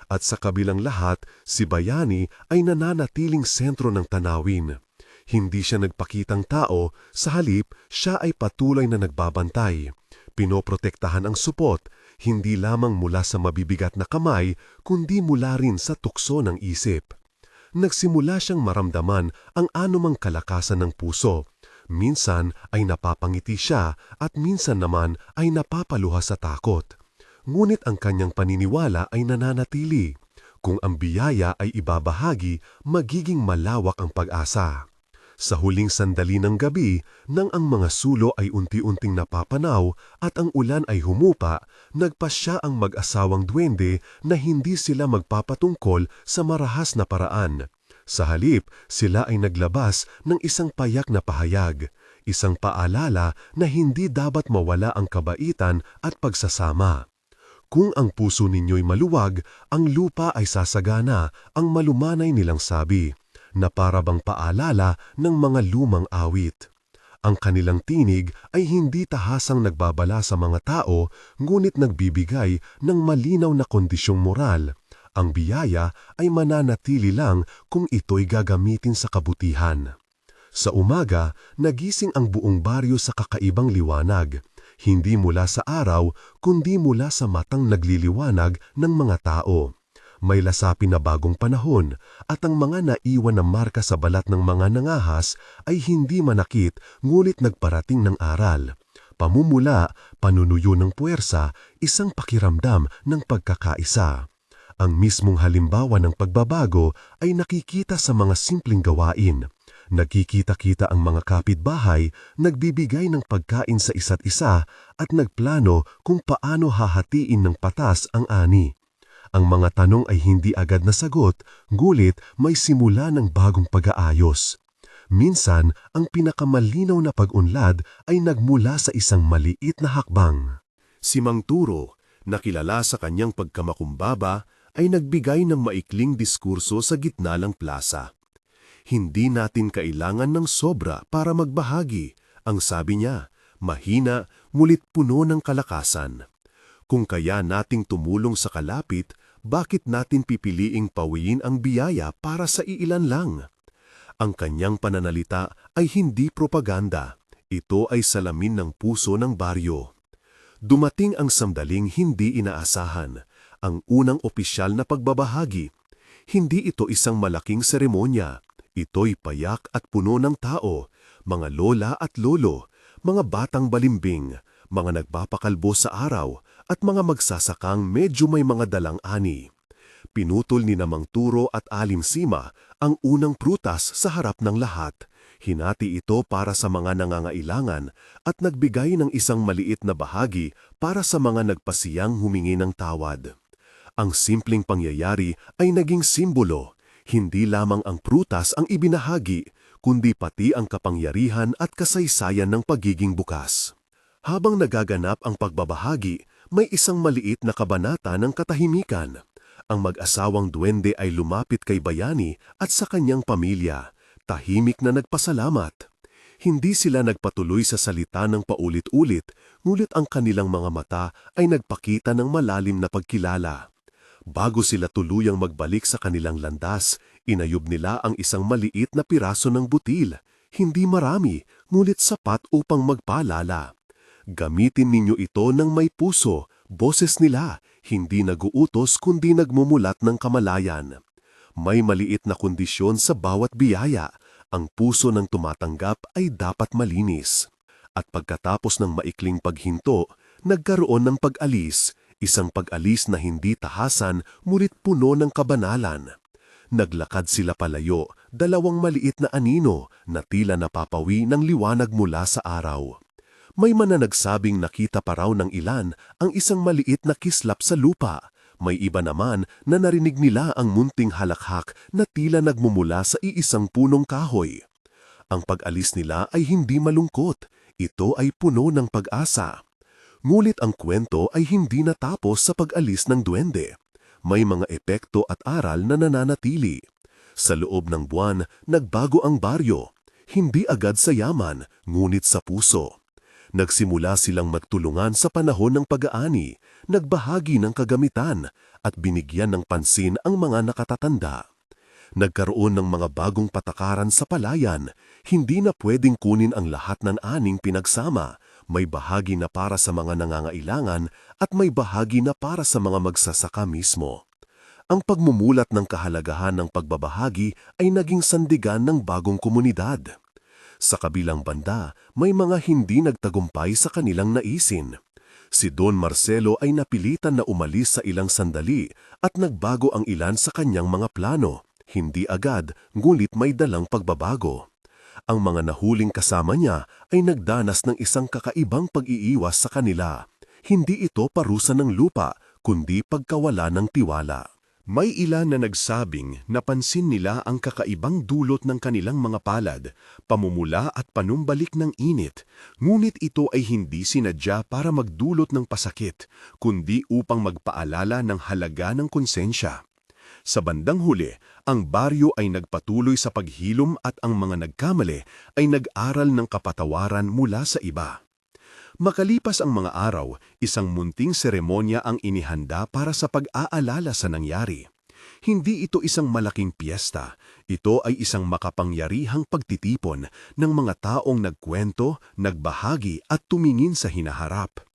At sa kabilang lahat, si Bayani ay nananatiling sentro ng tanawin. Hindi siya nagpakitang tao, sa halip siya ay patuloy na nagbabantay. Pinoprotektahan ang supot, hindi lamang mula sa mabibigat na kamay, kundi mula rin sa tukso ng isip. Nagsimula siyang maramdaman ang anumang kalakasan ng puso. Minsan ay napapangiti siya at minsan naman ay napapaluha sa takot. Ngunit ang kanyang paniniwala ay nananatili. Kung ang biyaya ay ibabahagi, magiging malawak ang pag-asa. Sa huling sandali ng gabi, nang ang mga sulo ay unti-unting napapanaw at ang ulan ay humupa, nagpasya ang mag-asawang duwende na hindi sila magpapatungkol sa marahas na paraan. Sa halip, sila ay naglabas ng isang payak na pahayag, isang paalala na hindi dapat mawala ang kabaitan at pagsasama. Kung ang puso ninyo'y maluwag, ang lupa ay sasagana, ang malumanay nilang sabi, na para bang paalala ng mga lumang awit. Ang kanilang tinig ay hindi tahasang nagbabala sa mga tao, ngunit nagbibigay ng malinaw na kondisyong moral. Ang biyaya ay mananatili lang kung ito'y gagamitin sa kabutihan. Sa umaga, nagising ang buong baryo sa kakaibang liwanag. Hindi mula sa araw, kundi mula sa matang nagliliwanag ng mga tao. May lasapin na bagong panahon at ang mga naiwan na marka sa balat ng mga nangahas ay hindi manakit ngunit nagparating ng aral. Pamumula, panunuyo ng puwersa, isang pakiramdam ng pagkakaisa. Ang mismong halimbawa ng pagbabago ay nakikita sa mga simpleng gawain. Nagkikita-kita ang mga kapitbahay, nagbibigay ng pagkain sa isa't isa at nagplano kung paano hahatiin ng patas ang ani. Ang mga tanong ay hindi agad nasagot, ngulit may simula ng bagong pag-aayos. Minsan, ang pinakamalinaw na pag-unlad ay nagmula sa isang maliit na hakbang. Si Mang Turo, na kilala sa kanyang pagkamakumbaba, ay nagbigay ng maikling diskurso sa gitna ng plaza. Hindi natin kailangan ng sobra para magbahagi, ang sabi niya, mahina, ngulit puno ng kalakasan. Kung kaya nating tumulong sa kalapit, bakit natin pipiliing pawiin ang biyaya para sa iilan lang? Ang kanyang pananalita ay hindi propaganda, ito ay salamin ng puso ng baryo. Dumating ang sandaling hindi inaasahan, ang unang opisyal na pagbabahagi. Hindi ito isang malaking seremonya. Ito'y payak at puno ng tao, mga lola at lolo, mga batang balimbing, mga nagpapakalbo sa araw, at mga magsasakang medyo may mga dalang ani. Pinutol ni Mang Turo at Aling Sima ang unang prutas sa harap ng lahat. Hinati ito para sa mga nangangailangan at nagbigay ng isang maliit na bahagi para sa mga nagpasiyang humingi ng tawad. Ang simpleng pangyayari ay naging simbolo. Hindi lamang ang prutas ang ibinahagi, kundi pati ang kapangyarihan at kasaysayan ng pagiging bukas. Habang nagaganap ang pagbabahagi, may isang maliit na kabanata ng katahimikan. Ang mag-asawang duwende ay lumapit kay Bayani at sa kanyang pamilya, tahimik na nagpasalamat. Hindi sila nagpatuloy sa salita ng paulit-ulit, ngulit ang kanilang mga mata ay nagpakita ng malalim na pagkilala. Bago sila tuluyang magbalik sa kanilang landas, inayub nila ang isang maliit na piraso ng butil. Hindi marami, ngulit sapat upang magpaalala. Gamitin ninyo ito ng may puso, boses nila, hindi naguutos kundi nagmumulat ng kamalayan. May maliit na kondisyon sa bawat biyaya, ang puso ng tumatanggap ay dapat malinis. At pagkatapos ng maikling paghinto, nagkaroon ng pag-alis, isang pag-alis na hindi tahasan ngunit puno ng kabanalan. Naglakad sila palayo, dalawang maliit na anino na tila napapawi ng liwanag mula sa araw. May mananagsabing nakita pa raw ng ilan ang isang maliit na kislap sa lupa. May iba naman na narinig nila ang munting halakhak na tila nagmumula sa iisang punong kahoy. Ang pag-alis nila ay hindi malungkot, ito ay puno ng pag-asa. Ngulit ang kwento ay hindi natapos sa pag-alis ng duwende. May mga epekto at aral na nananatili. Sa loob ng buwan, nagbago ang baryo. Hindi agad sa yaman, ngunit sa puso. Nagsimula silang magtulungan sa panahon ng pag-aani, nagbahagi ng kagamitan, at binigyan ng pansin ang mga nakatatanda. Nagkaroon ng mga bagong patakaran sa palayan, hindi na pwedeng kunin ang lahat ng aning pinagsama. May bahagi na para sa mga nangangailangan at may bahagi na para sa mga magsasaka mismo. Ang pagmumulat ng kahalagahan ng pagbabahagi ay naging sandigan ng bagong komunidad. Sa kabilang banda, may mga hindi nagtagumpay sa kanilang naisin. Si Don Marcelo ay napilitan na umalis sa ilang sandali at nagbago ang ilan sa kanyang mga plano. Hindi agad, ngunit may dalang pagbabago. Ang mga nahuling kasama niya ay nagdanas ng isang kakaibang pag-iiwas sa kanila. Hindi ito parusa ng lupa, kundi pagkawala ng tiwala. May ilan na nagsabing napansin nila ang kakaibang dulot ng kanilang mga palad, pamumula at panumbalik ng init, ngunit ito ay hindi sinadya para magdulot ng pasakit, kundi upang magpaalala ng halaga ng konsensya. Sa bandang huli, ang baryo ay nagpatuloy sa paghilom at ang mga nagkamali ay nag-aral ng kapatawaran mula sa iba. Makalipas ang mga araw, isang munting seremonya ang inihanda para sa pag-aalala sa nangyari. Hindi ito isang malaking piyesta, ito ay isang makapangyarihang pagtitipon ng mga taong nagkwento, nagbahagi at tumingin sa hinaharap.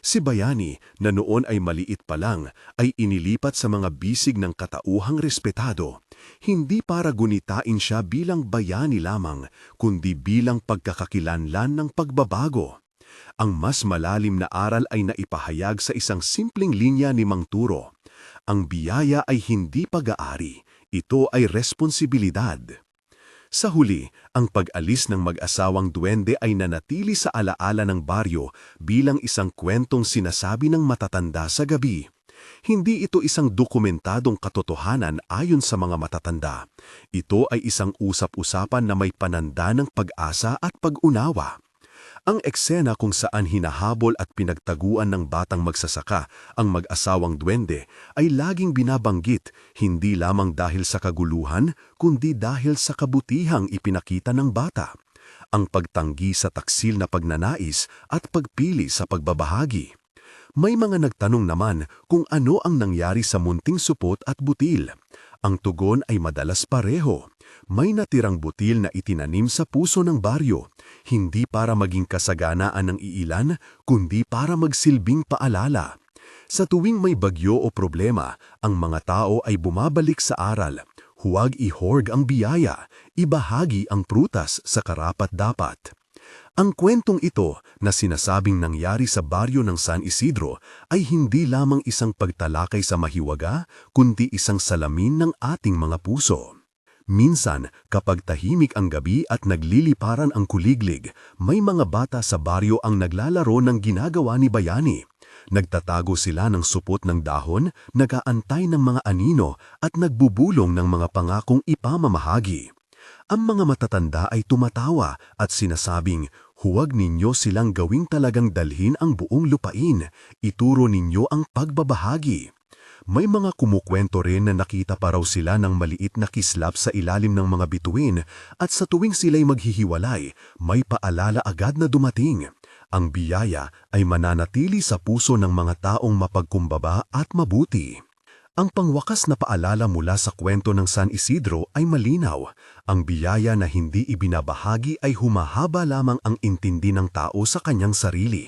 Si Bayani, na noon ay maliit pa lang, ay inilipat sa mga bisig ng katauhang respetado, hindi para gunitain siya bilang bayani lamang, kundi bilang pagkakakilanlan ng pagbabago. Ang mas malalim na aral ay naipahayag sa isang simpleng linya ni Mang Turo. Ang biyaya ay hindi pag-aari, ito ay responsibilidad. Sa huli, ang pag-alis ng mag-asawang duwende ay nanatili sa alaala ng baryo bilang isang kwentong sinasabi ng matatanda sa gabi. Hindi ito isang dokumentadong katotohanan ayon sa mga matatanda. Ito ay isang usap-usapan na may pananda ng pag-asa at pag-unawa. Ang eksena kung saan hinahabol at pinagtaguan ng batang magsasaka ang mag-asawang duwende ay laging binabanggit hindi lamang dahil sa kaguluhan kundi dahil sa kabutihang ipinakita ng bata. Ang pagtanggi sa taksil na pagnanais at pagpili sa pagbabahagi. May mga nagtanong naman kung ano ang nangyari sa munting supot at butil. Ang tugon ay madalas pareho. May natirang butil na itinanim sa puso ng baryo, hindi para maging kasaganaan ng iilan, kundi para magsilbing paalala. Sa tuwing may bagyo o problema, ang mga tao ay bumabalik sa aral. Huwag ihorg ang biyaya, ibahagi ang prutas sa karapat-dapat. Ang kwentong ito na sinasabing nangyari sa baryo ng San Isidro ay hindi lamang isang pagtalakay sa mahiwaga, kundi isang salamin ng ating mga puso. Minsan, kapag tahimik ang gabi at nagliliparan ang kuliglig, may mga bata sa baryo ang naglalaro ng ginagawa ni Bayani. Nagtatago sila ng supot ng dahon, nag-aantay ng mga anino at nagbubulong ng mga pangakong ipamamahagi. Ang mga matatanda ay tumatawa at sinasabing, huwag ninyo silang gawing talagang dalhin ang buong lupain, ituro ninyo ang pagbabahagi. May mga kumukwento rin na nakita pa raw sila ng maliit na kislap sa ilalim ng mga bituin at sa tuwing sila'y maghihiwalay, may paalala agad na dumating. Ang biyaya ay mananatili sa puso ng mga taong mapagkumbaba at mabuti. Ang pangwakas na paalala mula sa kwento ng San Isidro ay malinaw. Ang biyaya na hindi ibinabahagi ay humahaba lamang ang intindi ng tao sa kanyang sarili.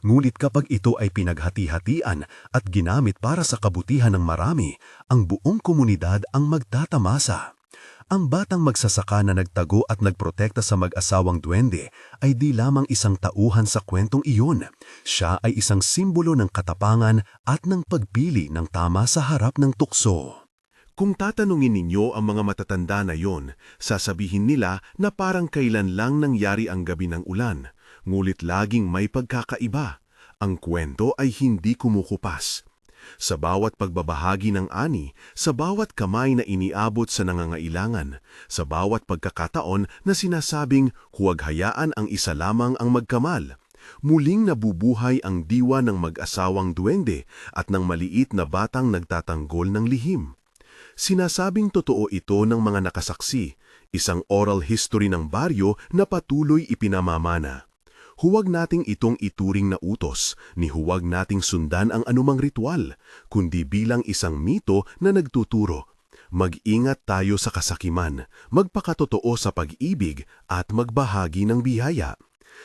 Ngunit kapag ito ay pinaghati-hatian at ginamit para sa kabutihan ng marami, ang buong komunidad ang magtatamasa. Ang batang magsasaka na nagtago at nagprotekta sa mag-asawang duwende ay di lamang isang tauhan sa kwentong iyon. Siya ay isang simbolo ng katapangan at ng pagpili ng tama sa harap ng tukso. Kung tatanungin ninyo ang mga matatanda na yon, sasabihin nila na parang kailan lang nangyari ang gabi ng ulan, ngulit laging may pagkakaiba. Ang kwento ay hindi kumukupas. Sa bawat pagbabahagi ng ani, sa bawat kamay na iniabot sa nangangailangan, sa bawat pagkakataon na sinasabing huwag hayaan ang isa lamang ang magkamal, muling nabubuhay ang diwa ng mag-asawang duwende at ng maliit na batang nagtatanggol ng lihim. Sinasabing totoo ito ng mga nakasaksi, isang oral history ng baryo na patuloy ipinamamana. Huwag nating itong ituring na utos, ni huwag nating sundan ang anumang ritual, kundi bilang isang mito na nagtuturo. Mag-ingat tayo sa kasakiman, magpakatotoo sa pag-ibig at magbahagi ng biyaya.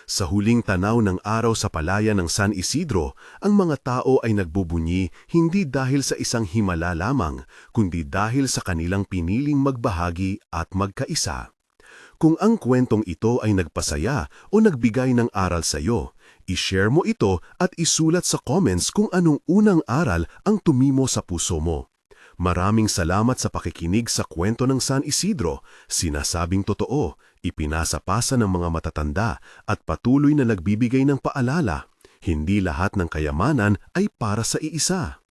Sa huling tanaw ng araw sa palaya ng San Isidro, ang mga tao ay nagbubunyi hindi dahil sa isang himala lamang, kundi dahil sa kanilang piniling magbahagi at magkaisa. Kung ang kwentong ito ay nagpasaya o nagbigay ng aral sa iyo, i-share mo ito at isulat sa comments kung anong unang aral ang tumimo sa puso mo. Maraming salamat sa pakikinig sa kwento ng San Isidro, sinasabing totoo, ipinasa-pasa ng mga matatanda at patuloy na nagbibigay ng paalala. Hindi lahat ng kayamanan ay para sa iisa.